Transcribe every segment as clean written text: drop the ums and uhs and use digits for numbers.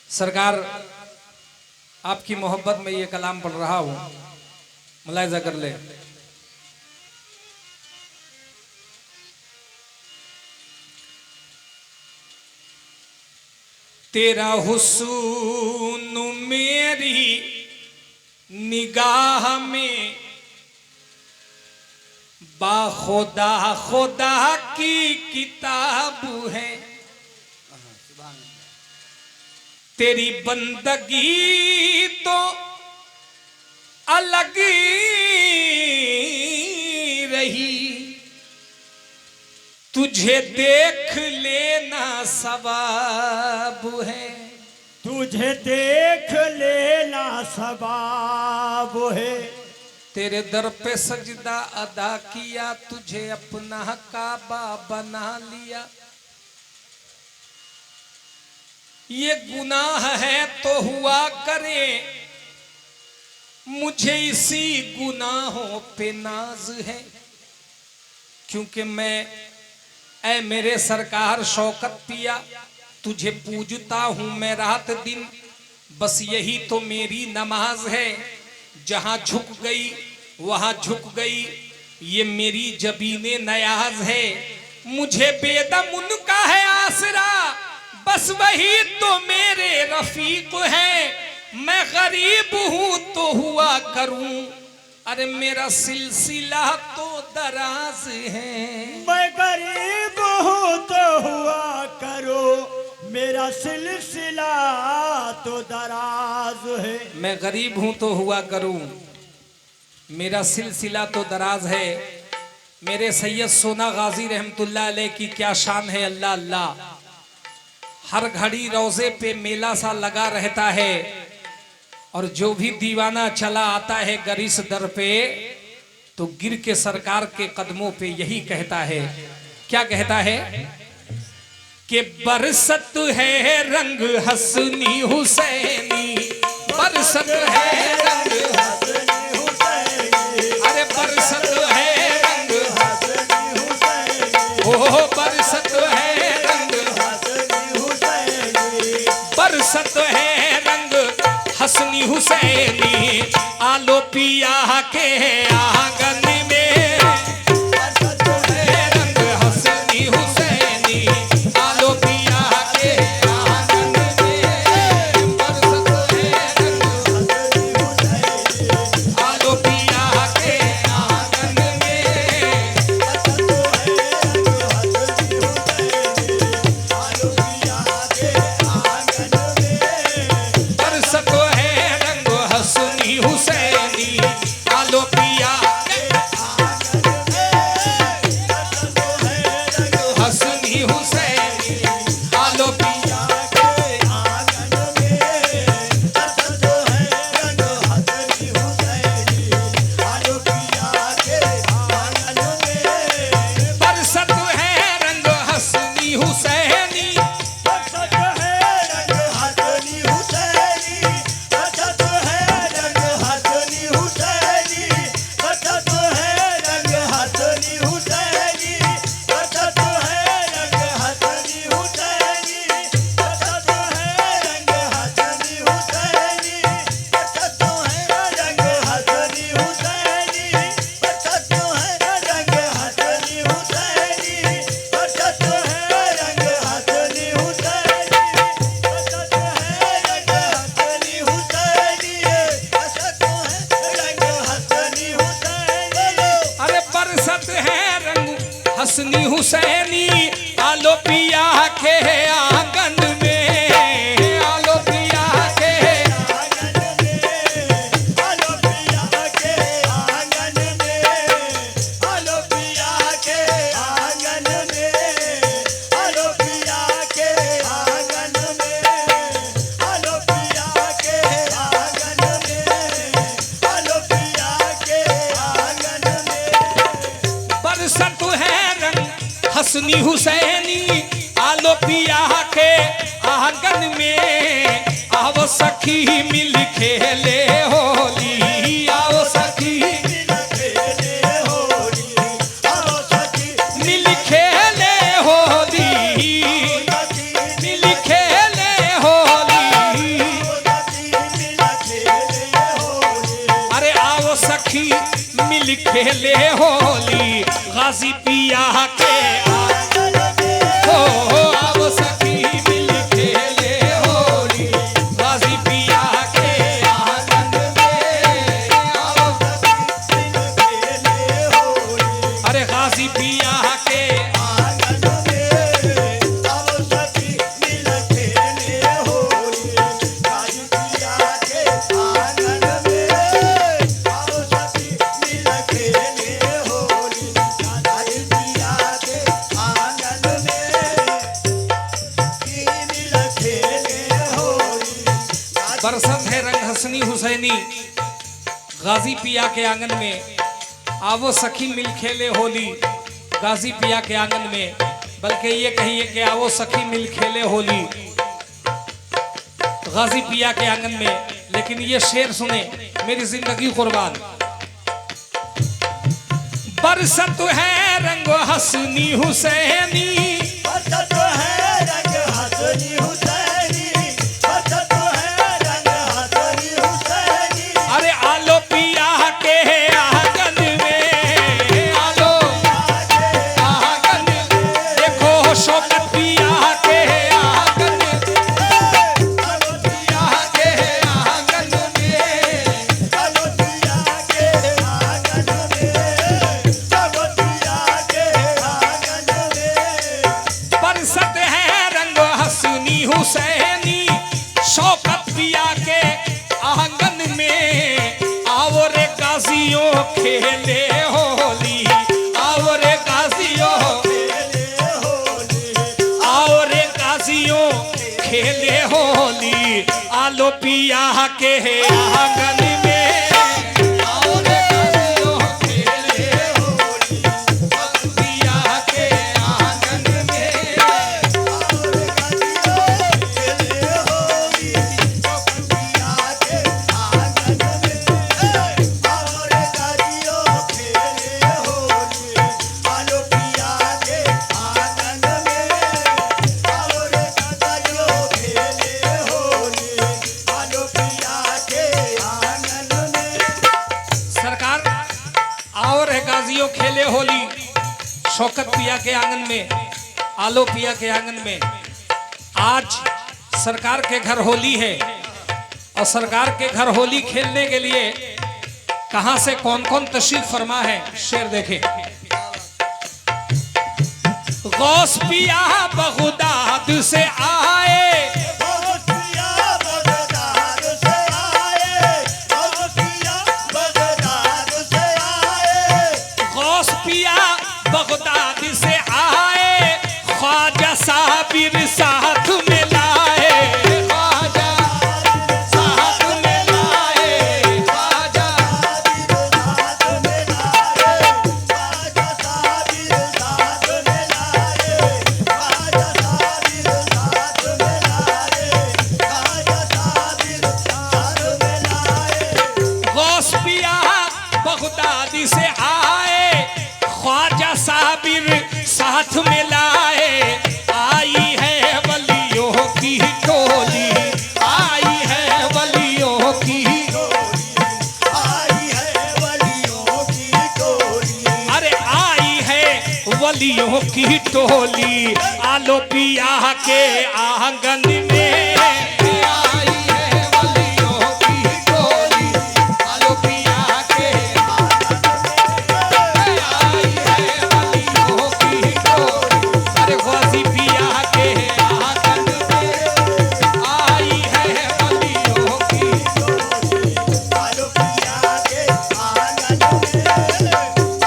सरकार आपकी मोहब्बत में ये कलाम पढ़ रहा हूं, मुलाहिजा कर ले। तेरा हुस्न मेरी निगाह में बाखुदा खुदा की किताब है। तेरी बंदगी तो अलग रही, तुझे देख लेना सवाब है। तुझे देख लेना सवाब है। तेरे दर पे सजदा अदा किया, तुझे अपना काबा बना लिया। ये गुनाह है तो हुआ करे, मुझे इसी गुनाहों पे नाज है। क्योंकि मैं ऐ मेरे सरकार शौकत पिया, तुझे पूजता हूं मैं रात दिन, बस यही तो मेरी नमाज है। जहां झुक गई वहां झुक गई, ये मेरी जबीने नयाज है। मुझे बेदम उनका है आसरा, बस वही तो मेरे रफीक है। मैं गरीब हूं तो हुआ करूं, अरे मेरा सिलसिला तो दराज है। मैं गरीब हूं तो हुआ करो, मेरा सिलसिला तो दराज है। मैं गरीब हूं तो हुआ करूं, मेरा सिलसिला तो दराज है। मेरे सैयद सोना गाजी रहमतुल्लाह अलैह की क्या शान है, अल्लाह अल्लाह। हर घड़ी रोजे पे मेला सा लगा रहता है, और जो भी दीवाना चला आता है गरिस दर पे, तो गिर के सरकार के कदमों पे यही कहता है। क्या कहता है कि बरसत है रंग हसनी हुसैनी, बरसत है रंग हसनी हुसैनी, अरे बरसत है रंग हसनी हुसैनी, ओ बरसत है रंग हसनी हुसैनी, बरसत है रंग हसनी हुसैनी। आलो पिया के आंगन में बरसत है रंग हसनी हुसैनी। आलो पिया के आंगन में बरसत है रंग हसनी हुसैनी, आलो पिया के आंगन में बरसत है रंग हसनी हुसैनी, आलो पिया के आंगन में बरसत है रंग हसनी हुसैनी। आलो पिया हसनी हुसैनी, आलो पिया बरसत है रंग हसनी हुसैनी। अरे बरसत है रंग हसनी हुसैनी, आलो पिया के आंगन में, आलो पिया के बरसत है रंग हसनी हुसैनी। आलो पिया के आंगन में, आओ सखी मिल खेले होली, आओ सखी होली, आओ खेले होली गाजी पिया के आंगन में हो आओ सखी मिल खेले होली गाजी पिया के आंगन में आओ खेले होली अरे गाजी पिया के आंगन में आओ सखी मिल खेले होली गाजी पिया के आंगन में आओ सखी मिल खेले होली गाजी पिया के आंगन में मिल खेले होली बरसत है रंग हसनी हुसैनी गाजी पिया के आंगन में आवो सखी मिल खेले होली गाजी पिया के आंगन में बल्कि ये कहिए कि आवो सखी मिल खेले होली गाजी पिया के आंगन में। लेकिन ये शेर सुने मेरी जिंदगी कुर्बान। बरसत है रंग हसनी हुसैनी बरसत है रंग हसनी हुसैनी बरसत है रंग हसनी हुसैनी अरे आलो पिया के आंगन में आलो आंगन देखो शौकत पिया के आंगन पिया के आंगन में कलोतिया के आंगन में कलोतिया के आंगन में बरसत है रंग हसनी हुसैनी शौकत पिया के आंगन में आओ रे गाजियों खेले होली आओ रे गाजियों खेले होली आओ रे गाजियों खेले होली आलो पिया के आंगन में आओ रे गाजियों खेले होली पिया के आंगन में और गाजियो खेले होली कलोतिया के आंगन में और गाजियो खेले होली कलोतिया के आंगन में और गाजियो खेले होली कलोतिया के आंगन में सरकार आओ रे गाजियों खेले होली शौकत पिया के आंगन में आलो पिया के आंगन में। आज सरकार के घर होली है और सरकार के घर होली खेलने के लिए कहां से कौन कौन तशरीफ फरमा है शेर देखें। गौस पिया बगदाद से आए गौसिया बगदाद से आए गौसिया बगदाद से आए गौस पिया बगदाद से आए ख्वाजा साबिर साथ में लाए ख्वाजा साथ में लाए ख्वाजा साथ में लाए बाजा साबिर साथ में लाए बाजा साबिर साथ में लाए बाजा साबिर साथ में लाए गौस पिया बगदाद से आए ख्वाजा साबिर साथ में लाए आई है वलियों की टोली आई है वलियों की आई है वलियों की टोली अरे आई है वलियों की टोली आलो पिया के आंगन में आई है वलियों की टोली आलो पिया के आई है वलियों की टोली अरे गाजी पिया के आंगन में आई है वलियों की आलो पिया के आंगन में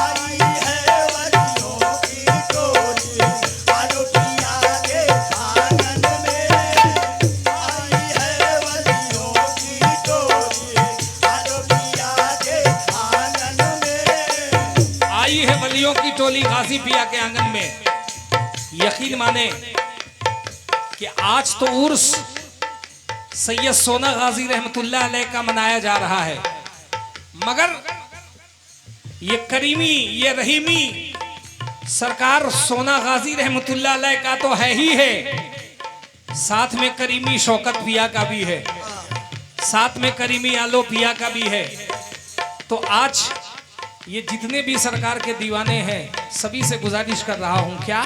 आई है वलियों की टोली आलो पिया के आंगन में आई है वलियों की टोली आलो पिया के आंगन में आई है वलियों की टोली गाजी पिया के आंगन में। यकीन माने कि आज तो उर्स सैयद सोना गाजी रहमतुल्लाह अलैह का मनाया जा रहा है, मगर ये करीमी ये रहीमी सरकार सोना गाजी रहमतुल्लाह अलैह का तो है ही है, साथ में करीमी शौकत पिया का भी है, साथ में करीमी आलो पिया का भी है। तो आज ये जितने भी सरकार के दीवाने हैं सभी से गुजारिश कर रहा हूं, क्या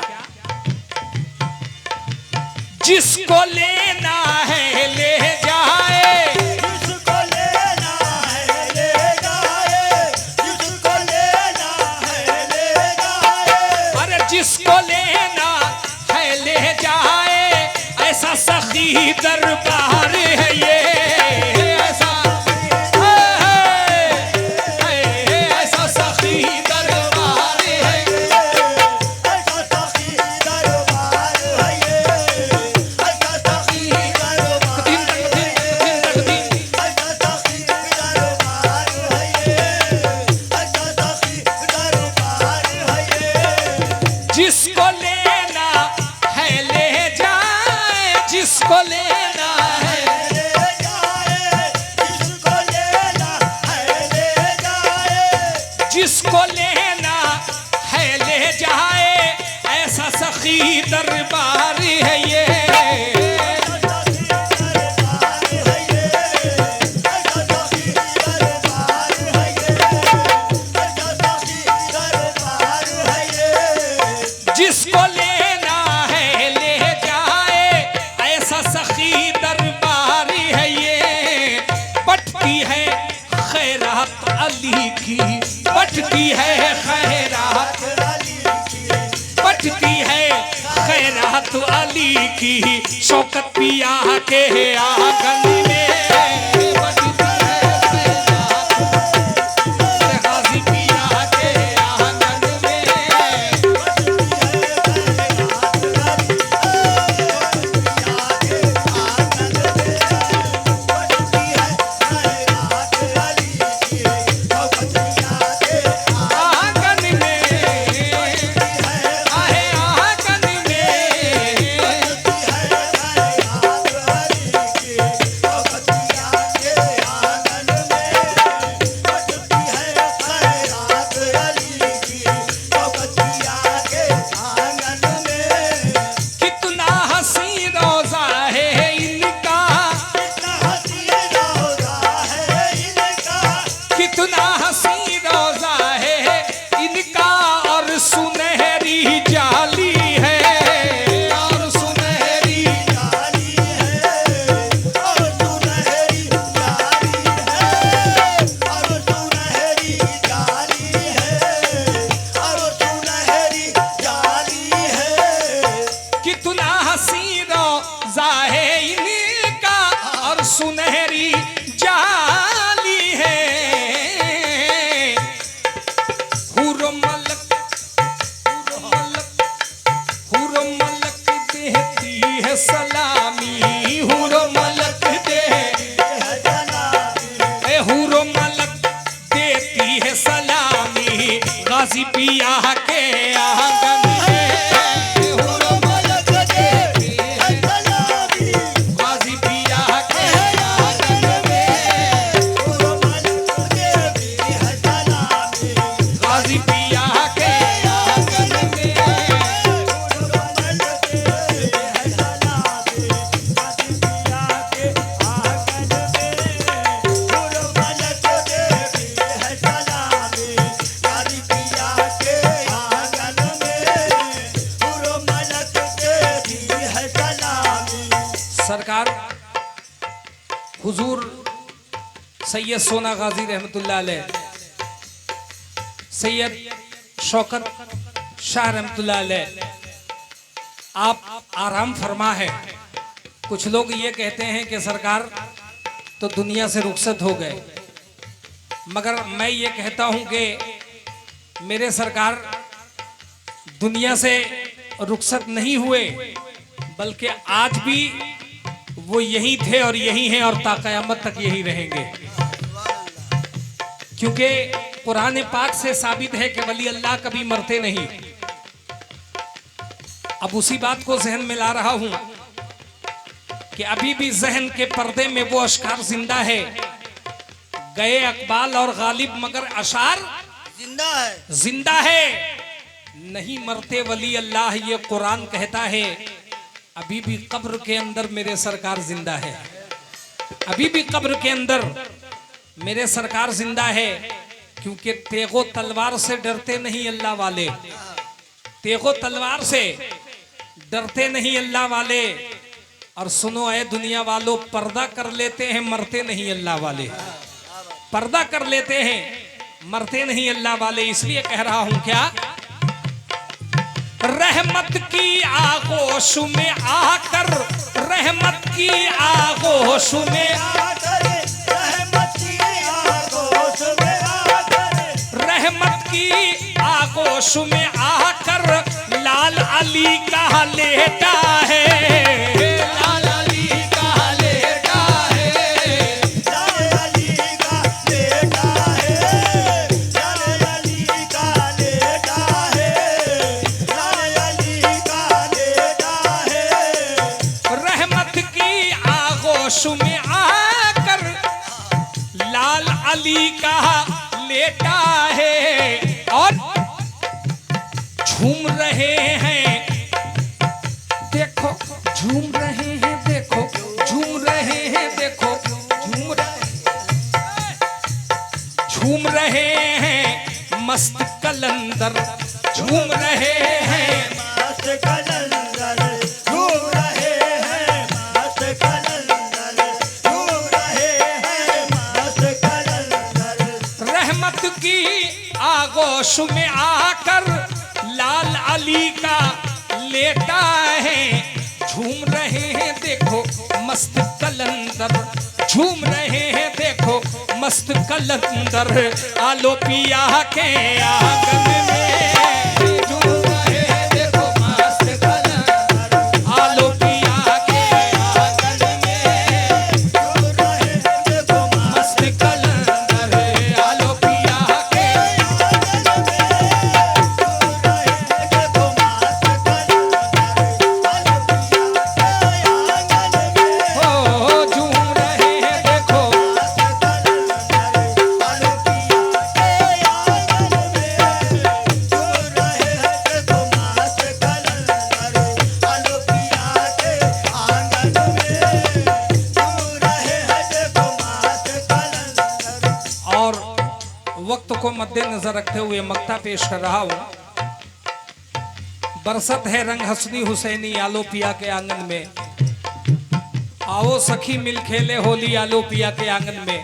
जिसको लेना है ले जाए, जिसको लेना है ले जाए, जिसको लेना है ले जाए, अरे जिसको लेना है ले जाए, ऐसा सखी दरबार है ये, ऐसा ऐसा सखी दरबार है ये, ऐसा सखी दरबार है ये, ऐसा सखी दरबार है ये, ऐसा सखी दरबार है ये, ऐसा सखी दरबार है ये, जिसको लेना है ले जाए, जिसको लेना है, ले जाए, जिसको लेना है ले जाए, जिसको लेना है ले जाए, ऐसा सखी दरबार है ये, ऐसा सखी दरबार है ये, ऐसा सखी दरबार है ये, ऐसा सखी दरबार है ये, जिसको लेना है ले जाए, ऐसा सखी दरबार है ये, बटती है खैरात अली की, बटती है खैरात, बटती है खैरात अली की, शौकत पिया के आंगन में बटती है खैरात, गाजी पिया के आंगन में, आंगन में आहे आंगन में, कितना हसी रोजा है इनका, कितना हसी रोजा है इनका, और सुनहरी जाली है, और सुनहरी कितना हसी रोजा है इनका, और सुनहरी जाली है, हुर्र मलक, हुर्र मलक देती है सलामी, हुर्र मलक दे, हुर्र मलक देती है सलामी, गाजी पिया के आंगन में, हुर्र मलक देती है, गाजी पिया के आंगन में, गाजी पिया के आंगन में, सरकार हुजूर सैयद सोना गाजी रहमतुल्लाह अलैह, सैयद शौकत शाह रहमतुल्लाह अलैह, आप आराम फरमा है। कुछ लोग ये कहते हैं कि सरकार तो दुनिया से रुखसत हो गए, मगर मैं ये कहता हूं कि मेरे सरकार दुनिया से रुखसत नहीं हुए, बल्कि आज भी वो यही थे और यही हैं और ता क़यामत तक यही रहेंगे, क्योंकि कुरान पाक से साबित है कि वली अल्लाह कभी मरते नहीं। अब उसी बात को जहन में ला रहा हूं कि अभी भी जहन के पर्दे में वो अशकार जिंदा है, गए अकबाल और गालिब मगर अशार जिंदा है, जिंदा है, नहीं मरते वली अल्लाह, ये कुरान कहता है। अभी भी कब्र के अंदर मेरे सरकार जिंदा है, अभी भी कब्र के अंदर मेरे सरकार जिंदा है। क्योंकि तेगो तलवार से डरते नहीं अल्लाह वाले, तेगो तलवार से डरते नहीं अल्लाह वाले। और सुनो ऐ दुनिया वालों, पर्दा कर लेते हैं मरते नहीं अल्लाह वाले, पर्दा कर लेते हैं मरते नहीं अल्लाह वाले। इसलिए कह रहा हूं क्या, रहमत की आगोश में आकर, रहमत की आगोश में आकर, रहमत की आगोश में आकर, रहमत की आगोश में आकर लाल अली का लेटा है, लाल अली का लेटा है, लाल अली का लेटा है, लाल अली का लेटा है, लाल अली का लेटा है। रहमत की आगोश में आकर लाल अली का लेटा है। और झूम रहे हैं देखो, झूम रहे हैं देखो, झूम रहे हैं देखो, झूम रहे हैं मस्त कलंदर, झूम रहे हैं मस्त कलंदर झूम रहे हैं, मस्त कलंदर झूम रहे हैं, मस्त कलंदर। रहमत की आगोश में आकर लाल अली का लेटा है। झूम रहे हैं देखो मस्त कलंदर, झूम रहे हैं देखो मस्त कलंदर, आलो पिया के आंगन में झूम रहे हैं देखो मस्त कलंदर, आलो पिया के आंगन में झूम रहे हैं देखो मस्त कलंदर, आलो पिया के हो, झूम रहे हैं देखो और वक्त को मद्देनजर रखते हुए मक्ता पेश कर रहा हूं। बरसत है रंग हसनी हुसैनी आलो पिया के आंगन में, आओ सखी मिल खेले होली आलो पिया के आंगन में।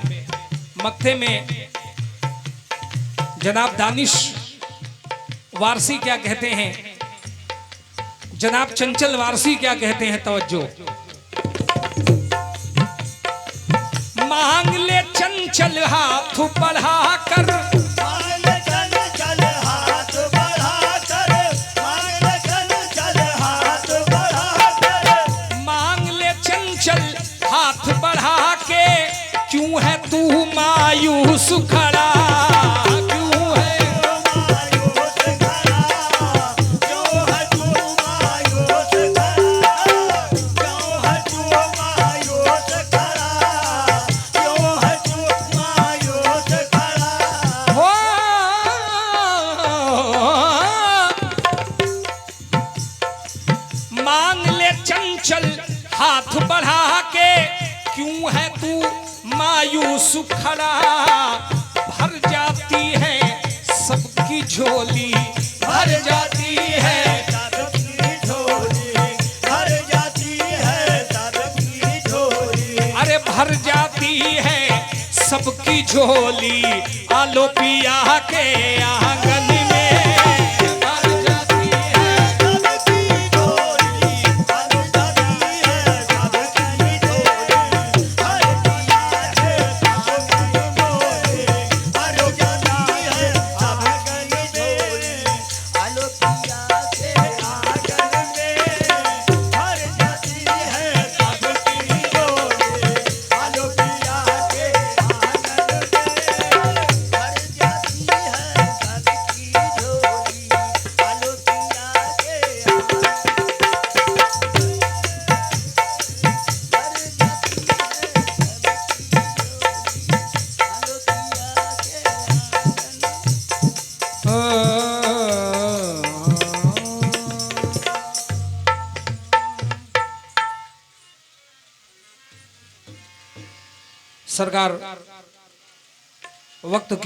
मक्ते में जनाब दानिश वारसी क्या कहते हैं, जनाब चंचल वारसी क्या कहते हैं, तवज्जो। मांग ले चंचल हाथ बढ़ा कर, मांग ले चंचल हाथ बढ़ा के, क्यों है तू मायूस खड़ा, क्यों है हो, मांग ले चंचल हाथ बढ़ा के, क्यों है तू मायूस खड़ा, भर जाती है सबकी झोली, भर जाती है अरे भर जाती है सबकी झोली, आलो पिया के आंगन में भर जाती है। सरकार वक्त